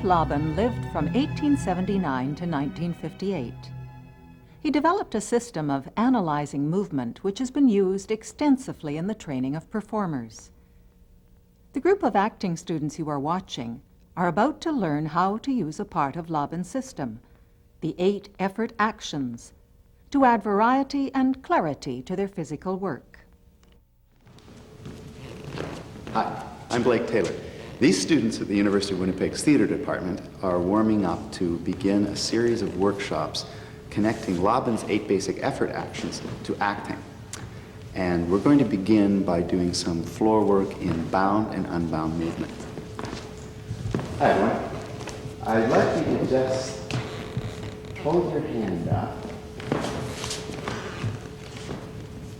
Laban lived from 1879 to 1958. He developed a system of analyzing movement which has been used extensively in the training of performers. The group of acting students you are watching are about to learn how to use a part of Laban's system, the 8 effort actions, to add variety and clarity to their physical work. Hi, I'm Blake Taylor. These students at the University of Winnipeg's Theatre Department are warming up to begin a series of workshops connecting Laban's 8 basic effort actions to acting. And we're going to begin by doing some floor work in bound and unbound movement. Hi, everyone. I'd like you to just hold your hand up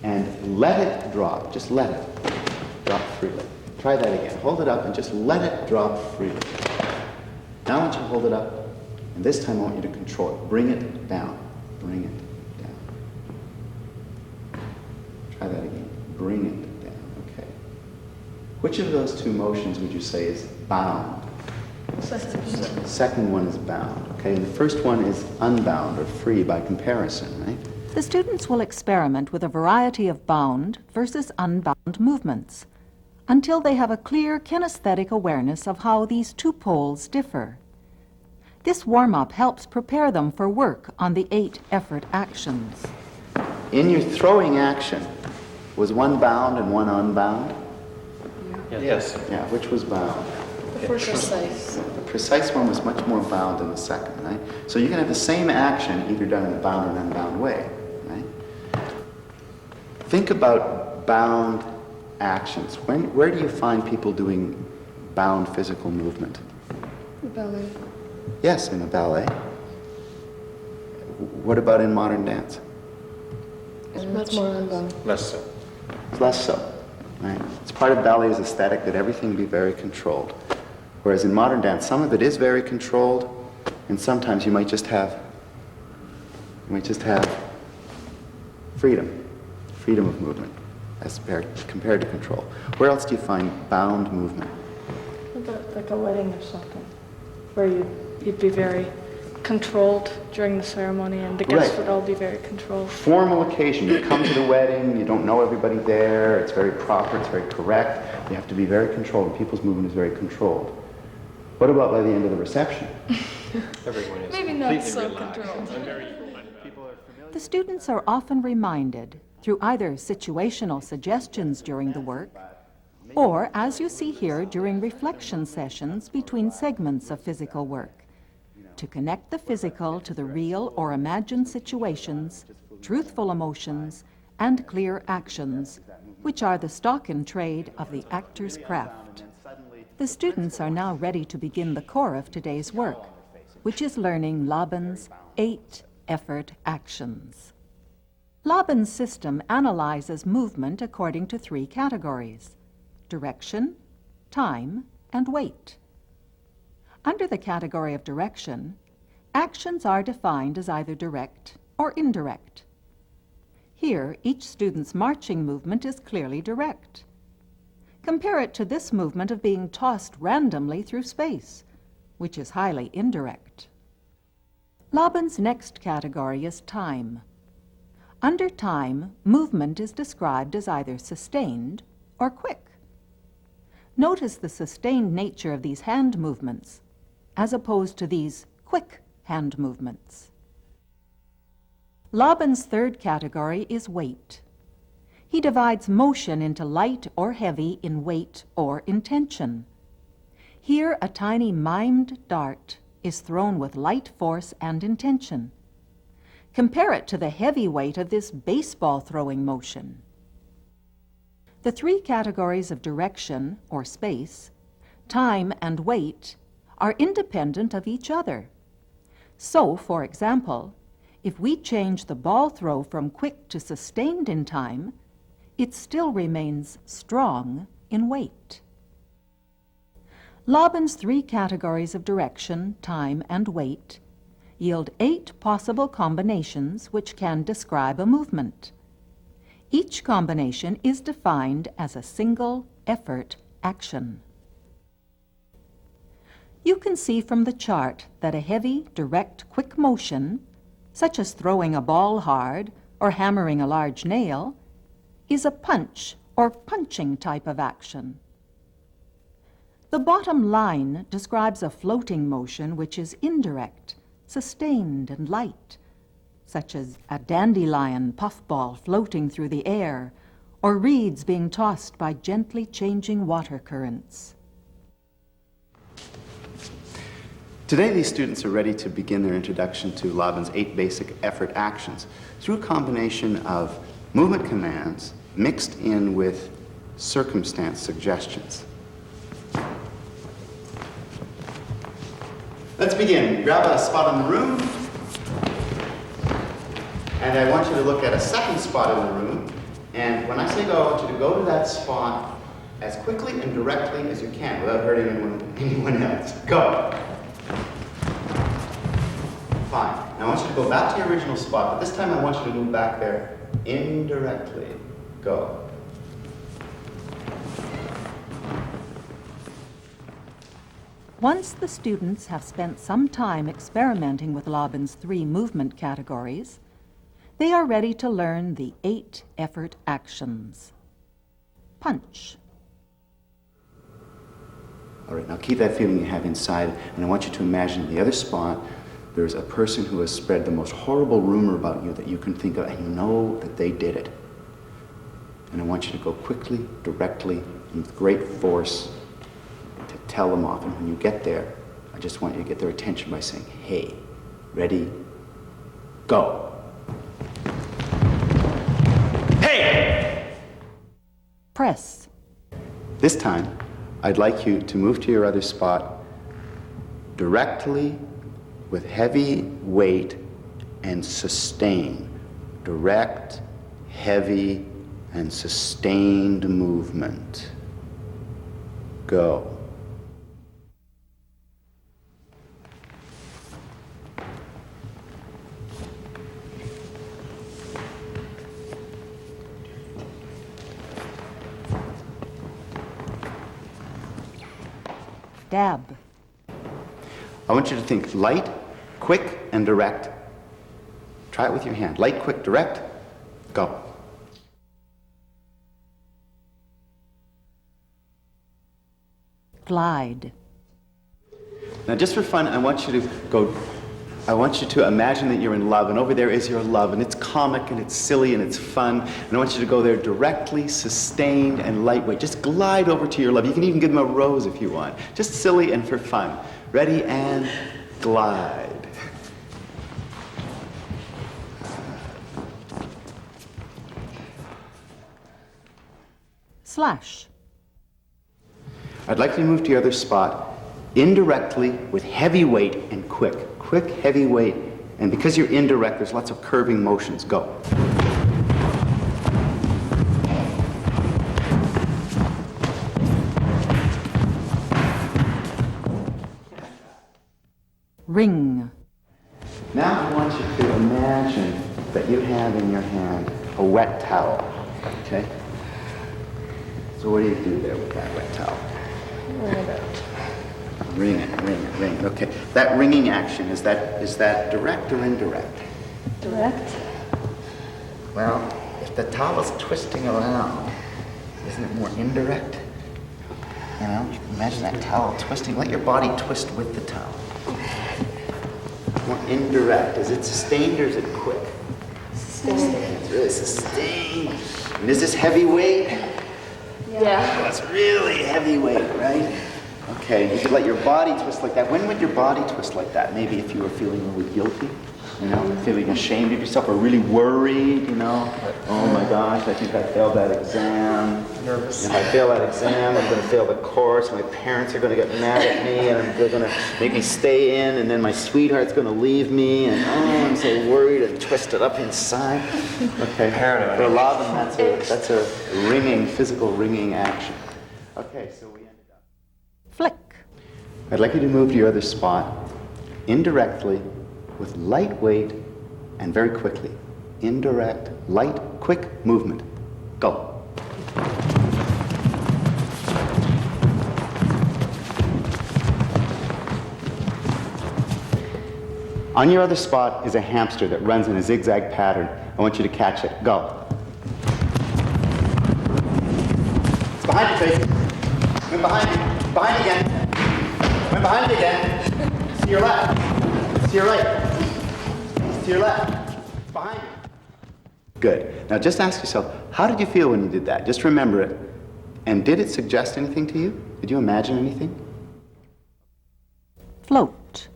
and let it drop. Just let it drop freely. Try that again. Hold it up and just let it drop freely. Now I want you to hold it up, and this time I want you to control it. Bring it down. Bring it down. Try that again. Bring it down. Okay. Which of those 2 motions would you say is bound? Second one is bound. Okay, and the first one is unbound or free by comparison, right? The students will experiment with a variety of bound versus unbound movements until they have a clear kinesthetic awareness of how these 2 poles differ. This warm-up helps prepare them for work on the 8 effort actions. In your throwing action, was one bound and one unbound? Yes. Yeah, which was bound? The first precise. The precise one was much more bound than the second, right? So you can have the same action either done in a bound or an unbound way, right? Think about bound actions. Where do you find people doing bound physical movement? Ballet. Yes, in a ballet. What about in modern dance? It's much more unbound. Less so. Less so, right? It's part of ballet's aesthetic that everything be very controlled. Whereas in modern dance, some of it is very controlled, and sometimes you might just have freedom of movement as compared to control. Where else do you find bound movement? Like a wedding or something, where you'd be very controlled during the ceremony, and the guests Right. would all be very controlled. Formal occasion. You come to the wedding, you don't know everybody there, it's very proper, it's very correct. You have to be very controlled, and people's movement is very controlled. What about by the end of the reception? Everyone is Maybe not completely so relaxed. controlled. I'm very The students are often reminded through either situational suggestions during the work, or as you see here during reflection sessions between segments of physical work, to connect the physical to the real or imagined situations, truthful emotions, and clear actions, which are the stock in trade of the actor's craft. The students are now ready to begin the core of today's work, which is learning Laban's 8 effort actions. Laban's system analyzes movement according to 3 categories: direction, time, and weight. Under the category of direction, actions are defined as either direct or indirect. Here, each student's marching movement is clearly direct. Compare it to this movement of being tossed randomly through space, which is highly indirect. Laban's next category is time. Under time, movement is described as either sustained or quick. Notice the sustained nature of these hand movements, as opposed to these quick hand movements. Laban's third category is weight. He divides motion into light or heavy in weight or intention. Here, a tiny mimed dart is thrown with light force and intention. Compare it to the heavy weight of this baseball throwing motion. The 3 categories of direction, or space, time, and weight are independent of each other. So, for example, if we change the ball throw from quick to sustained in time, it still remains strong in weight. Laban's 3 categories of direction, time, and weight yield 8 possible combinations which can describe a movement. Each combination is defined as a single effort action. You can see from the chart that a heavy, direct, quick motion, such as throwing a ball hard or hammering a large nail, is a punch or punching type of action. The bottom line describes a floating motion which is indirect, sustained and light, such as a dandelion puffball floating through the air or reeds being tossed by gently changing water currents. Today, these students are ready to begin their introduction to Laban's 8 basic effort actions through a combination of movement commands mixed in with circumstance suggestions. Let's begin. Grab a spot in the room. And I want you to look at a second spot in the room. And when I say go, I want you to go to that spot as quickly and directly as you can without hurting anyone else. Go. Fine. Now I want you to go back to your original spot, but this time I want you to move back there indirectly. Go. Once the students have spent some time experimenting with Laban's 3 movement categories, they are ready to learn the 8 effort actions. Punch. All right, now keep that feeling you have inside, and I want you to imagine the other spot. There's a person who has spread the most horrible rumor about you that you can think of, and you know that they did it. And I want you to go quickly, directly, and with great force to tell them off. And when you get there, I just want you to get their attention by saying, hey, ready, go. Hey! Press. This time, I'd like you to move to your other spot directly, with heavy weight and sustain. Direct, heavy, and sustained movement. Go. Dab. I want you to think light, quick, and direct. Try it with your hand. Light, quick, direct. Go. Glide. Now, just for fun, I want you to imagine that you're in love, and over there is your love, and it's comic, and it's silly, and it's fun, and I want you to go there directly, sustained, and lightweight. Just glide over to your love. You can even give them a rose if you want. Just silly and for fun. Ready, and glide. Slash. I'd like you to move to your other spot indirectly with heavy weight and quick. Quick, heavy weight, and because you're indirect, there's lots of curving motions. Go. Ring. Now I want you to imagine that you have in your hand a wet towel, okay? So what do you do there with that wet towel? Ring it, ring it, ring it. Okay, that ringing action, is that direct or indirect? Direct. Well, if the towel is twisting around, isn't it more indirect? You know, imagine that towel twisting. Let your body twist with the towel. More indirect. Is it sustained or is it quick? Sustained. It's really sustained. And is this heavy weight? Yeah. That's really heavy weight, right? Okay, you could let your body twist like that. When would your body twist like that? Maybe if you were feeling really guilty, you know, feeling ashamed of yourself or really worried, you know. Oh my gosh, I think I failed that exam. Nervous. If I fail that exam, I'm going to fail the course. My parents are going to get mad at me, and they're going to make me stay in, and then my sweetheart's going to leave me, and oh, I'm so worried and twisted up inside. Okay, Paranoid. for Laban, that's a ringing, physical ringing action. Okay, so we ended up. Flick. I'd like you to move to your other spot indirectly with light weight and very quickly. Indirect, light, quick movement. Go. On your other spot is a hamster that runs in a zigzag pattern. I want you to catch it. Go. It's behind you, face. Went behind you. Behind again. Went behind it again. To your left. To your right. To your left. It's behind you. Good. Now just ask yourself, how did you feel when you did that? Just remember it. And did it suggest anything to you? Did you imagine anything? Float.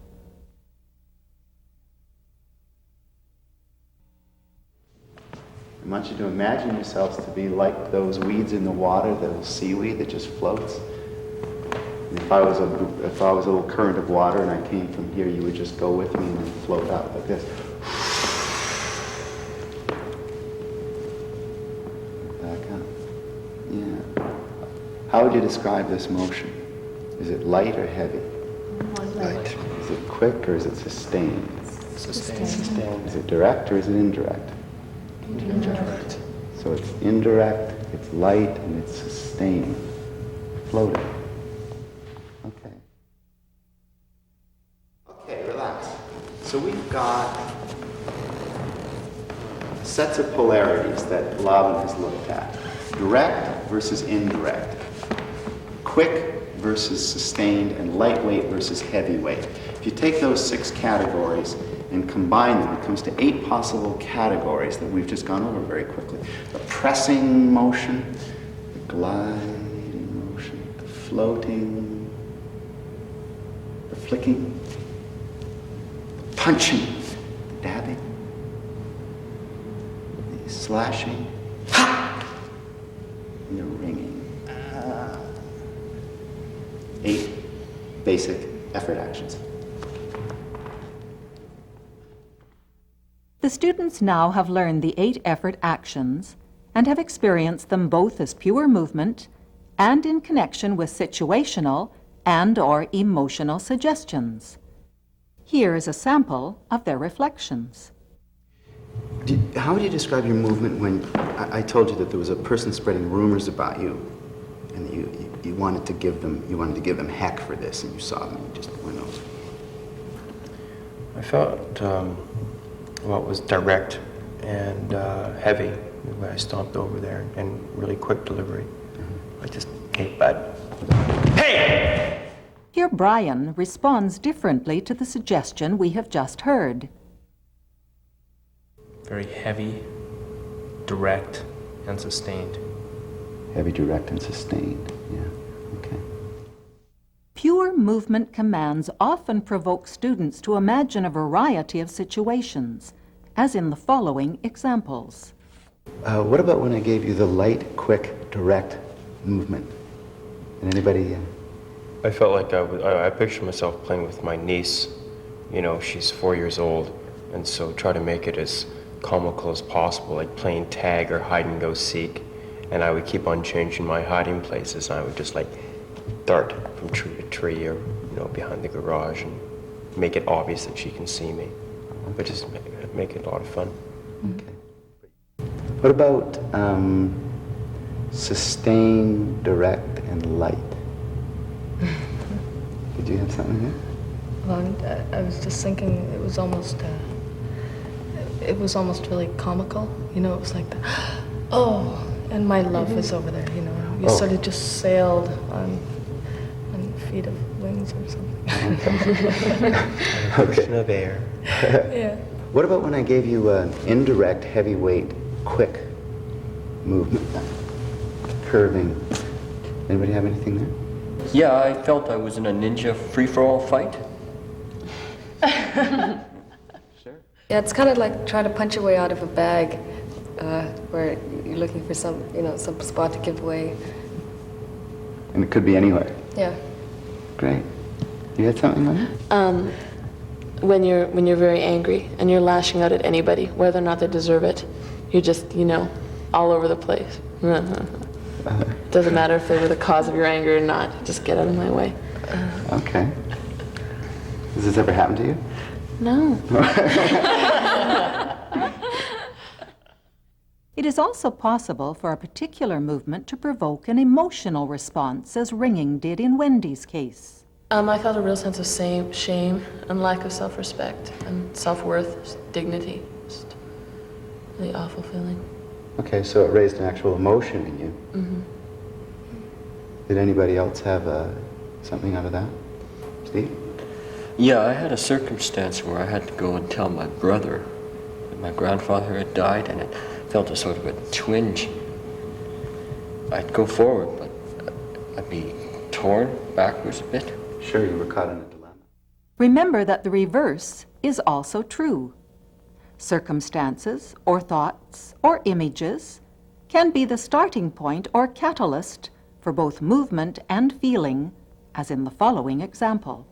I want you to imagine yourselves to be like those weeds in the water, those seaweed that just floats. And if I was a little current of water and I came from here, you would just go with me and then float out like this. Back up. Yeah. How would you describe this motion? Is it light or heavy? Light. Is it quick or is it sustained? Sustained. Is it direct or is it indirect? Indirect. So it's indirect, it's light, and it's sustained. Floating. Okay. Okay, relax. So we've got sets of polarities that Laban has looked at. Direct versus indirect. Quick versus sustained, and lightweight versus heavyweight. If you take those 6 categories and combine them, it comes to 8 possible categories that we've just gone over very quickly. The pressing motion, the gliding motion, the floating, the flicking, the punching, the dabbing, the slashing, and the ringing. 8 basic effort actions. The students now have learned the 8 effort actions and have experienced them both as pure movement and in connection with situational and/or emotional suggestions. Here is a sample of their reflections. How would you describe your movement when I told you that there was a person spreading rumors about you, and that you wanted to give them heck for this, and you saw them and you just went over? I felt well, it was direct and heavy when I stomped over there, and really quick delivery. I just, hey, bud. Hey! Here Brian responds differently to the suggestion we have just heard. Very heavy, direct, and sustained. Heavy, direct, and sustained. Yeah, okay. Pure movement commands often provoke students to imagine a variety of situations, as in the following examples. What about when I gave you the light, quick, direct movement? And anybody? I felt like I pictured myself playing with my niece. You know, she's 4 years old, and so try to make it as comical as possible, like playing tag or hide and go seek. And I would keep on changing my hiding places. I would just like dart from tree to tree, or behind the garage, and make it obvious that she can see me. But just make it a lot of fun. Okay. What about sustained, direct, and light? Did you have something there? Well, I was just thinking it was almost really comical. It was like oh, and my love is over there. You sort of just sailed on feet of wings or something. Ocean of air. Yeah. What about when I gave you an indirect, heavyweight, quick movement? Curving. Anybody have anything there? Yeah, I felt I was in a ninja free-for-all fight. Sure. Yeah, it's kind of like trying to punch your way out of a bag, where you're looking for some spot to give away. And it could be anywhere. Yeah. Great. You had something on it? When you're very angry and you're lashing out at anybody, whether or not they deserve it, you're just, all over the place. Doesn't matter if they were the cause of your anger or not. Just get out of my way. Okay. Has this ever happened to you? No. It is also possible for a particular movement to provoke an emotional response, as ringing did in Wendy's case. I felt a real sense of shame and lack of self-respect and self-worth, dignity. Just really awful feeling. Okay, so it raised an actual emotion in you. Mm-hmm. Did anybody else have something out of that? Steve? Yeah, I had a circumstance where I had to go and tell my brother that my grandfather had died, and it felt a sort of a twinge. I'd go forward, but I'd be torn backwards a bit. Sure, you were caught in a dilemma. Remember that the reverse is also true. Circumstances or thoughts or images can be the starting point or catalyst for both movement and feeling, as in the following example.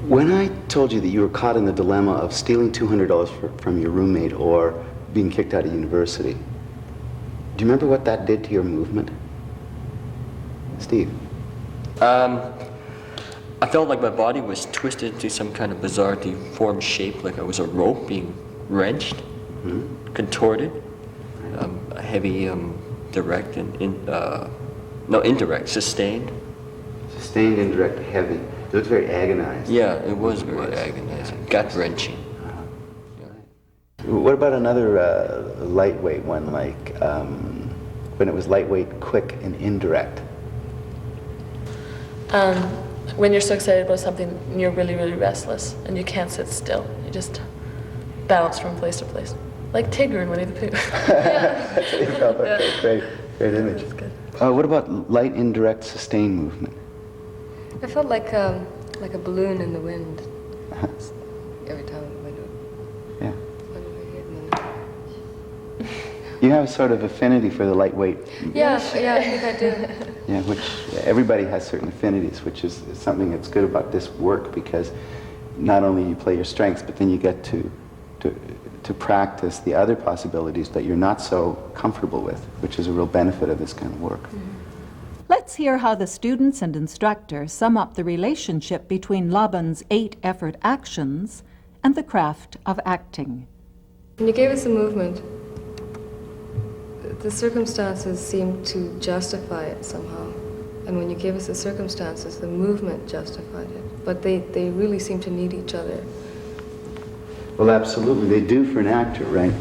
When I told you that you were caught in the dilemma of stealing $200 from your roommate or being kicked out of university, do you remember what that did to your movement? Steve? I felt like my body was twisted into some kind of bizarre deformed shape, like I was a rope being wrenched, contorted, a heavy, direct and indirect, sustained. Sustained, indirect, heavy. It looked very agonized. Yeah, it was very agonizing, gut-wrenching. What about another lightweight one, like when it was lightweight, quick, and indirect? When you're so excited about something, you're really, really restless, and you can't sit still. You just bounce from place to place. Like Tigger in Winnie the Pooh. That's what you felt. Okay, great image. That's good. What about light, indirect, sustained movement? I felt like a balloon in the wind. Every time I went Yeah. over here. You have a sort of affinity for the lightweight. Yeah, I think I do. Yeah, which everybody has certain affinities, which is something that's good about this work, because not only you play your strengths, but then you get to practice the other possibilities that you're not so comfortable with, which is a real benefit of this kind of work. Let's hear how the students and instructor sum up the relationship between Laban's 8 effort actions and the craft of acting. When you gave us the movement, the circumstances seemed to justify it somehow. And when you gave us the circumstances, the movement justified it. But they really seem to need each other. Well, absolutely, they do for an actor, right?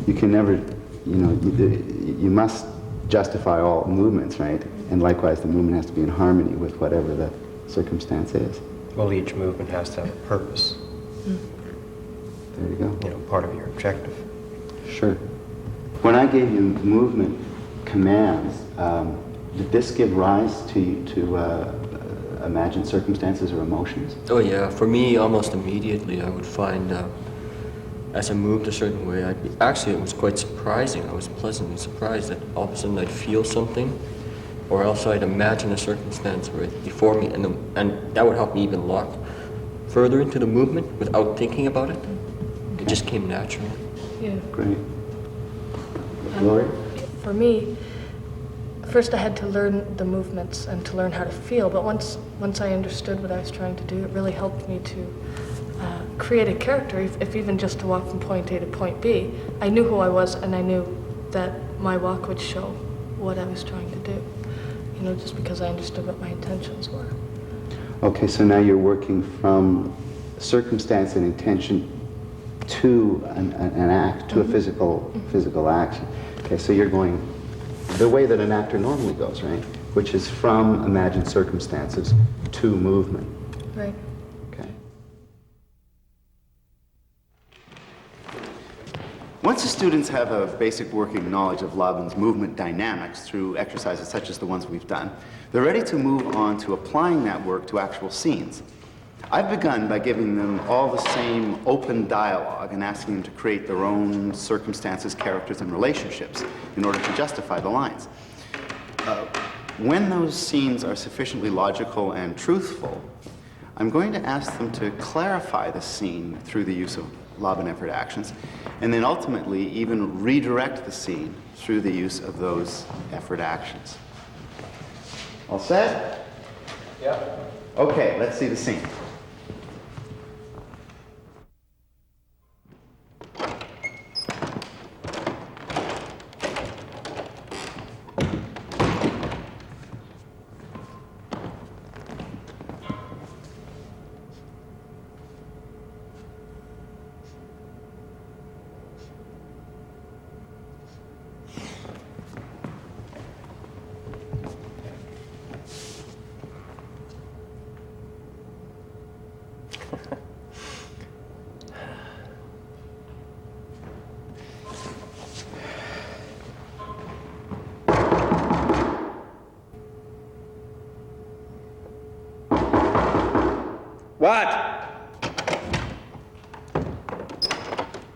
You can never, you must justify all movements, right? And likewise, the movement has to be in harmony with whatever the circumstance is. Well, each movement has to have a purpose. There you go. Part of your objective. Sure. When I gave you movement commands, did this give rise to imagined circumstances or emotions? Oh yeah, for me, almost immediately, I would find, as I moved a certain way, actually it was quite surprising. I was pleasantly surprised that all of a sudden I'd feel something, or else I'd imagine a circumstance before me, and that would help me even lock further into the movement without thinking about it. It just came naturally. Yeah. Great. Lori? For me, first I had to learn the movements and to learn how to feel, but once I understood what I was trying to do, it really helped me to create a character, if even just to walk from point A to point B. I knew who I was, and I knew that my walk would show what I was trying to do, just because I understood what my intentions were. Okay, so now you're working from circumstance and intention to an act, to a physical action. Okay, so you're going the way that an actor normally goes, right? Which is from imagined circumstances to movement. Right. Okay. Once the students have a basic working knowledge of Laban's movement dynamics through exercises such as the ones we've done, they're ready to move on to applying that work to actual scenes. I've begun by giving them all the same open dialogue and asking them to create their own circumstances, characters, and relationships in order to justify the lines. When those scenes are sufficiently logical and truthful, I'm going to ask them to clarify the scene through the use of Laban effort actions, and then ultimately even redirect the scene through the use of those effort actions. All set? Yeah. Okay, let's see the scene. What?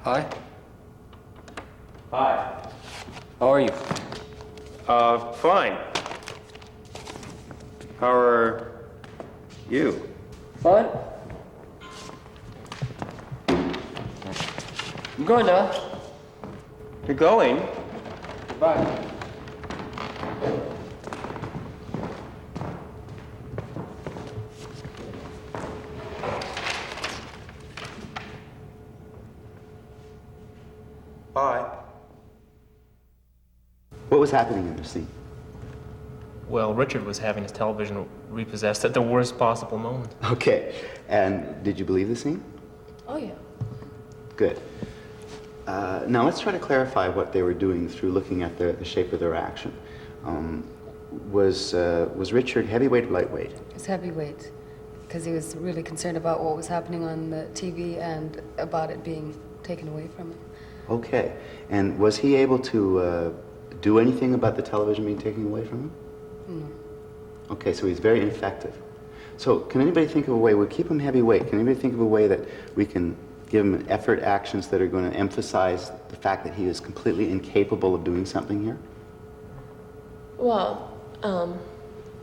Hi. Hi. How are you? Fine. How are you? Fine. I'm going now. You're going? Goodbye. Bye. What was happening in the scene? Well, Richard was having his television repossessed at the worst possible moment. Okay, and did you believe the scene? Oh, yeah. Good. Now let's try to clarify what they were doing through looking at the shape of their action. Was Richard heavyweight or lightweight? It's heavyweight, because he was really concerned about what was happening on the TV and about it being taken away from him. Okay, and was he able to do anything about the television being taken away from him? No. Okay, so he's very ineffective. So can anybody think of a way, we'll keep him heavyweight, can anybody think of a way that we can give him effort actions that are going to emphasize the fact that he is completely incapable of doing something here? Well,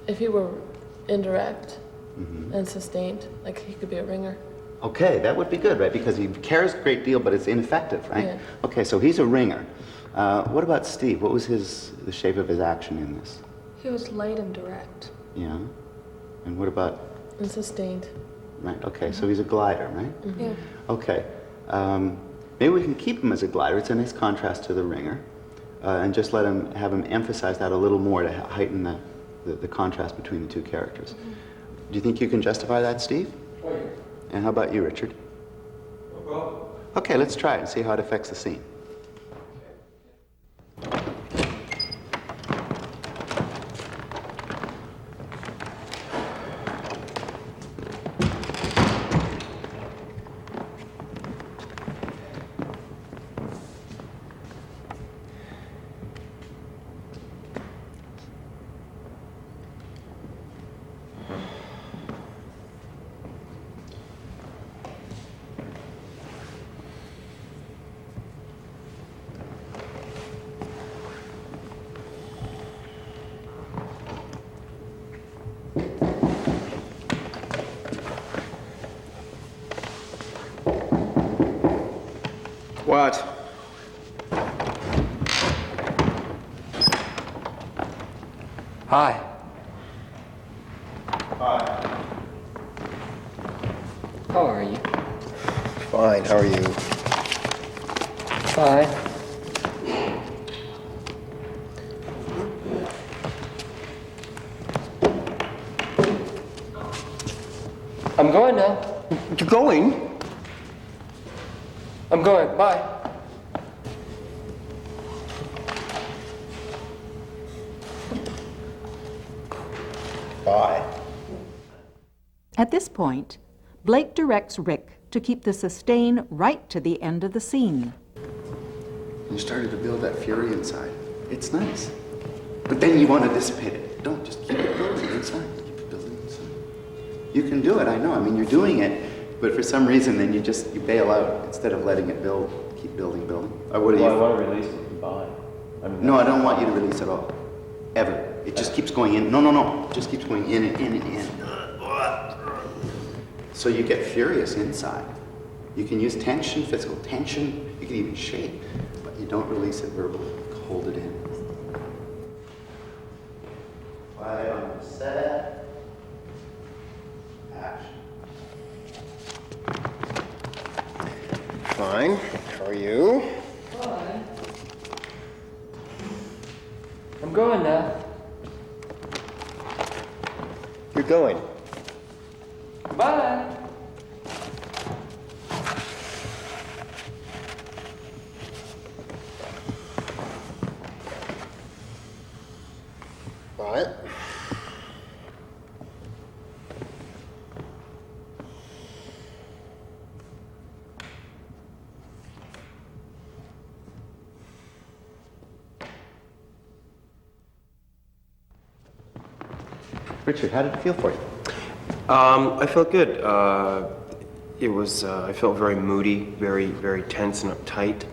if he were indirect and sustained, like he could be a ringer. Okay, that would be good, right? Because he cares a great deal, but it's ineffective, right? Yeah. Okay, so he's a ringer. What about Steve? What was the shape of his action in this? He was light and direct. Yeah. And what about, And sustained. right, okay, so he's a glider, right? Yeah. Okay. Maybe we can keep him as a glider. It's a nice contrast to the ringer. And just have him emphasize that a little more to heighten the contrast between the two characters. Do you think you can justify that, Steve? Oh, yeah. And how about you, Richard? No problem. Okay, let's try it and see how it affects the scene. What? Hi. Hi. How are you? Fine, how are you? Fine. I'm going now. You're going? I'm going. Bye. Bye. At this point, Blake directs Rick to keep the sustain right to the end of the scene. You started to build that fury inside. It's nice. But then you want to dissipate it. Don't, just keep it building inside. Keep it building inside. You can do it, I know. I mean, you're doing it, but for some reason then you bail out instead of letting it build. Keep building. Or what do you... I want to release it. Bye. No, I don't want you to release at all. Ever. It just keeps going in. No. It just keeps going in and in and in. So you get furious inside. You can use tension, physical tension. You can even shake, but you don't release it verbally. Hold it in. Quiet on the set. Action. Fine. How are you? Fine. I'm going now. You're going. Bye. Bye. Richard, how did it feel for you? I felt good. It was, I felt very moody, very tense and uptight.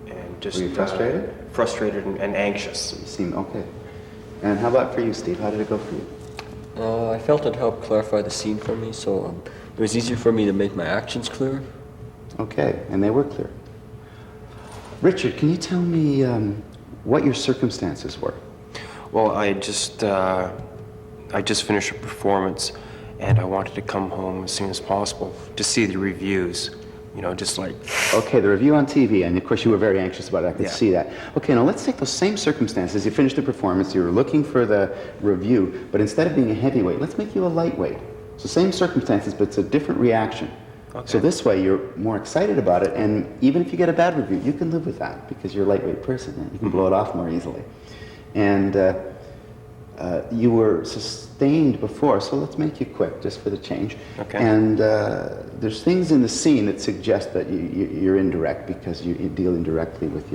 And just... Were you frustrated? Frustrated and anxious. You seem okay. And how about for you, Steve? How did it go for you? I felt it helped clarify the scene for me, so it was easier for me to make my actions clear. Okay, and they were clear. Richard, can you tell me what your circumstances were? Well, I just finished a performance, and I wanted to come home as soon as possible to see the reviews. You know, just like... Okay, the review on TV, and of course you were very anxious about it, I could Yeah. see that. Okay, now let's take those same circumstances. You finished the performance, you were looking for the review, but instead of being a heavyweight, let's make you a lightweight. So same circumstances, but it's a different reaction. Okay. So this way you're more excited about it, and even if you get a bad review, you can live with that because you're a lightweight person, and you can blow it off more easily. And you were sustained before, so let's make you quick, just for the change. Okay. And there's things in the scene that suggest that you're indirect because you deal indirectly with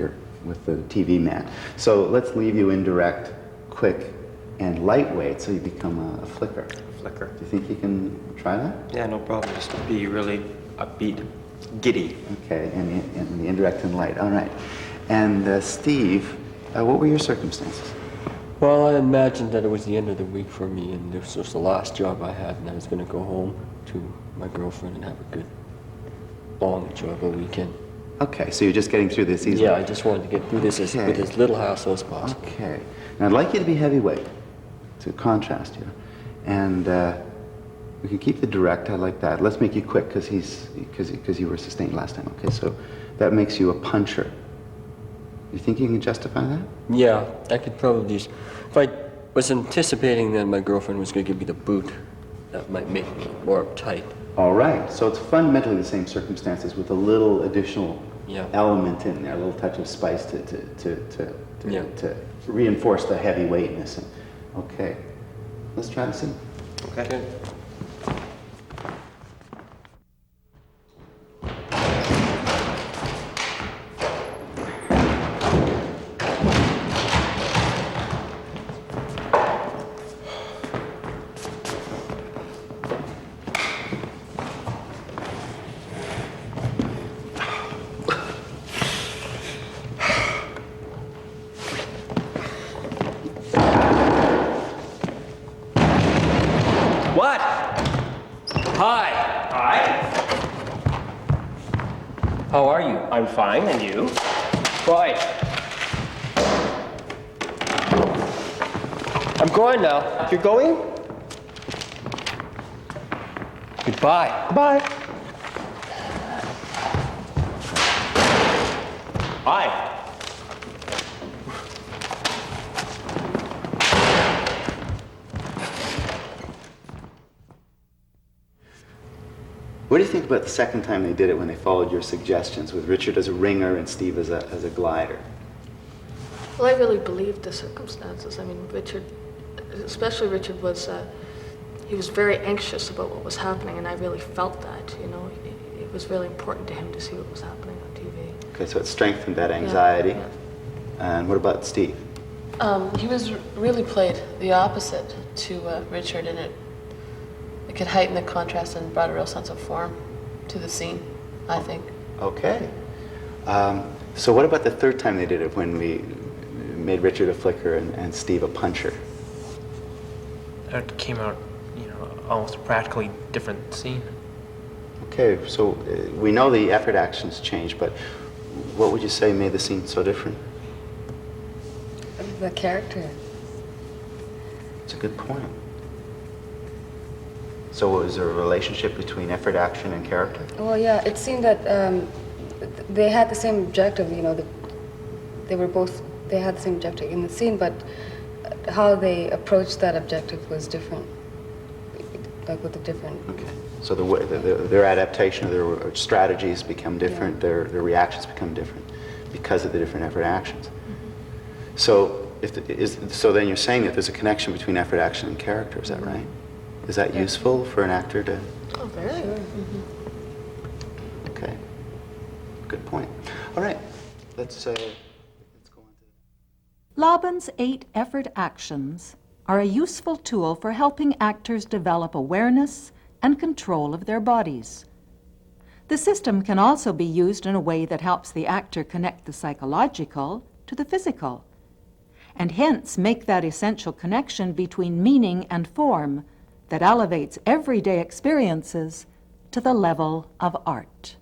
the TV man. So let's leave you indirect, quick, and lightweight, so you become a flicker. Flicker. Do you think you can try that? Yeah, no problem. Just be really upbeat, giddy. Okay, and the indirect and light. All right. And Steve, what were your circumstances? Well, I imagined that it was the end of the week for me, and this was the last job I had, and I was going to go home to my girlfriend and have a good, long, enjoyable weekend. Okay, so you're just getting through this easily? Yeah, I just wanted to get through this with as little hassle as possible. Okay. Now, I'd like you to be heavyweight, to contrast you. And we can keep the direct, I like that. Let's make you quick, because you were sustained last time. Okay, so that makes you a puncher. You think you can justify that? Yeah, I could probably just... If I was anticipating that my girlfriend was going to give me the boot, that might make me more uptight. All right, so it's fundamentally the same circumstances with a little additional element in there, a little touch of spice to reinforce the heavyweightness. Okay, let's try the scene. Okay. What? Hi. Hi. How are you? I'm fine, and you? Right. I'm going now. You're going? Goodbye. Bye. Hi. What do you think about the second time they did it when they followed your suggestions with Richard as a ringer and Steve as a glider? Well, I really believed the circumstances. I mean, Richard, especially Richard, he was very anxious about what was happening, and I really felt that, you know. It was really important to him to see what was happening on TV. Okay, so it strengthened that anxiety. Yeah. And what about Steve? He was really played the opposite to Richard, and it could heighten the contrast and brought a real sense of form to the scene, I think. Okay. So what about the third time they did it when we made Richard a flicker and Steve a puncher? It came out, you know, almost a practically different scene. Okay, so we know the effort actions changed, but what would you say made the scene so different? The character. It's a good point. So was there a relationship between effort, action, and character? Well, yeah, it seemed that they had the same objective, you know, they had the same objective in the scene, but how they approached that objective was different, like with the different... Okay. So their adaptation of their strategies become different, their reactions become different because of the different effort actions. Mm-hmm. So then you're saying that there's a connection between effort, action, and character, is that right? Is that useful for an actor to... Oh, very. Sure. Mm-hmm. Okay. Good point. All right. Let's go on to... Laban's 8 effort actions are a useful tool for helping actors develop awareness and control of their bodies. The system can also be used in a way that helps the actor connect the psychological to the physical, and hence make that essential connection between meaning and form that elevates everyday experiences to the level of art.